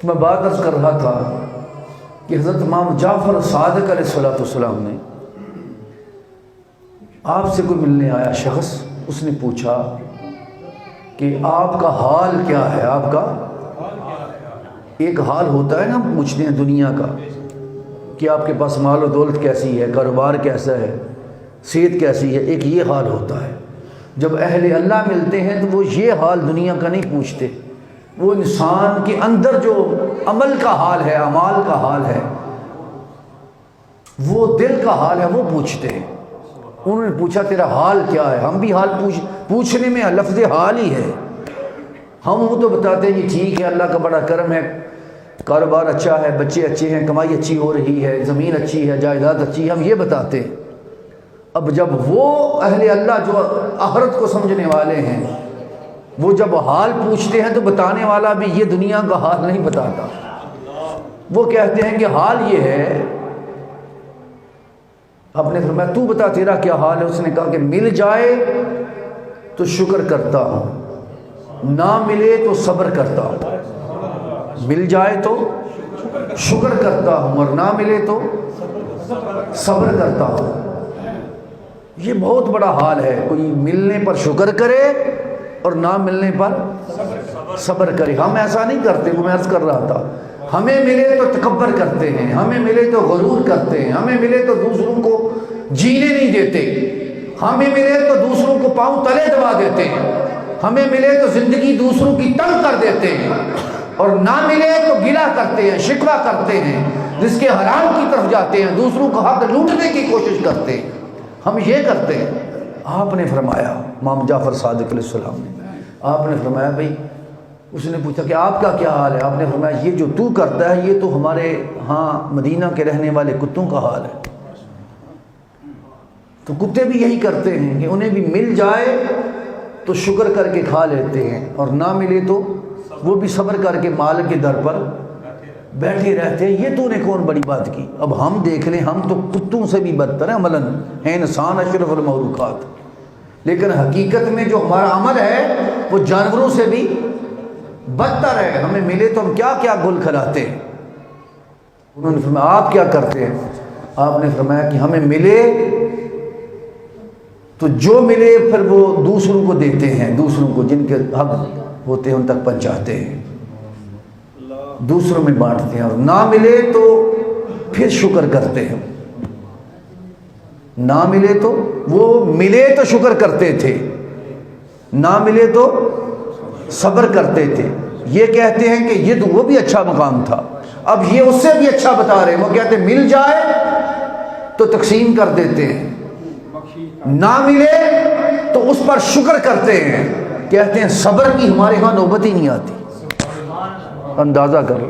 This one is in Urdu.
میں بات عرض کر رہا تھا کہ حضرت امام جعفر صادق علیہ السلام نے آپ سے کوئی ملنے آیا شخص، اس نے پوچھا کہ آپ کا حال کیا ہے؟ آپ کا ایک حال ہوتا ہے نا، پوچھتے ہیں دنیا کا کہ آپ کے پاس مال و دولت کیسی ہے، کاروبار کیسا ہے، صحت کیسی ہے، ایک یہ حال ہوتا ہے۔ جب اہل اللہ ملتے ہیں تو وہ یہ حال دنیا کا نہیں پوچھتے، وہ انسان کے اندر جو عمل کا حال ہے، اعمال کا حال ہے، وہ دل کا حال ہے، وہ پوچھتے ہیں۔ انہوں نے پوچھا تیرا حال کیا ہے؟ ہم بھی حال پوچھنے میں لفظ حال ہی ہے، ہم وہ تو بتاتے ہیں جی ٹھیک ہے، اللہ کا بڑا کرم ہے، کاروبار اچھا ہے، بچے اچھے ہیں، کمائی اچھی ہو رہی ہے، زمین اچھی ہے، جائیداد اچھی ہے، ہم یہ بتاتے ہیں۔ اب جب وہ اہل اللہ جو آخرت کو سمجھنے والے ہیں، وہ جب حال پوچھتے ہیں تو بتانے والا بھی یہ دنیا کا حال نہیں بتاتا، وہ کہتے ہیں کہ حال یہ ہے۔ آپ نے فرمایا تو بتا تیرا کیا حال ہے؟ اس نے کہا کہ مل جائے تو شکر کرتا ہوں، نہ ملے تو صبر کرتا ہوں۔ مل جائے تو شکر کرتا ہوں اور نہ ملے تو صبر کرتا ہوں۔ یہ بہت بڑا حال ہے، کوئی ملنے پر شکر کرے اور نہ ملنے پر صبر کرے۔ ہم ایسا نہیں کرتے، وہ میں عرض کر رہا تھا، ہمیں ملے تو تکبر کرتے ہیں، ہمیں ملے تو غرور کرتے ہیں، ہمیں ملے تو دوسروں کو جینے نہیں دیتے، ہمیں ملے تو دوسروں کو پاؤں تلے دبا دیتے ہیں، ہمیں ملے تو زندگی دوسروں کی تنگ کر دیتے ہیں، اور نہ ملے تو گلہ کرتے ہیں، شکوہ کرتے ہیں، جس کے حرام کی طرف جاتے ہیں، دوسروں کو حق لوٹنے کی کوشش کرتے ہیں، ہم یہ کرتے ہیں۔ آپ نے فرمایا، امام جعفر صادق علیہ السلام نے، آپ نے فرمایا بھائی، اس نے پوچھا کہ آپ کا کیا حال ہے؟ آپ نے فرمایا یہ جو تو کرتا ہے یہ تو ہمارے ہاں مدینہ کے رہنے والے کتوں کا حال ہے۔ تو کتے بھی یہی کرتے ہیں کہ انہیں بھی مل جائے تو شکر کر کے کھا لیتے ہیں، اور نہ ملے تو وہ بھی صبر کر کے مال کے در پر بیٹھے رہتے ہیں۔ یہ تو نے کون بڑی بات کی؟ اب ہم دیکھ لیں، ہم تو کتوں سے بھی بدتر ہیں عملاً، ہے انسان اشرف المخلوقات، لیکن حقیقت میں جو ہمارا عمل ہے وہ جانوروں سے بھی بدتر ہے۔ ہمیں ملے تو ہم کیا کیا گل کھلاتے ہیں۔ انہوں نے فرمایا آپ کیا کرتے ہیں؟ آپ نے فرمایا کہ ہمیں ملے تو جو ملے پھر وہ دوسروں کو دیتے ہیں، دوسروں کو جن کے حق ہوتے ہیں ان تک پہنچاتے ہیں، دوسروں میں بانٹتے ہیں، اور نہ ملے تو پھر شکر کرتے ہیں۔ نہ ملے تو وہ ملے تو شکر کرتے تھے، نہ ملے تو صبر کرتے تھے۔ یہ کہتے ہیں کہ یہ تو وہ بھی اچھا مقام تھا، اب یہ اس سے بھی اچھا بتا رہے ہیں۔ وہ کہتے ہیں مل جائے تو تقسیم کر دیتے ہیں، نہ ملے تو اس پر شکر کرتے ہیں۔ کہتے ہیں صبر کی ہمارے ہاں نوبت ہی نہیں آتی۔ اندازہ کر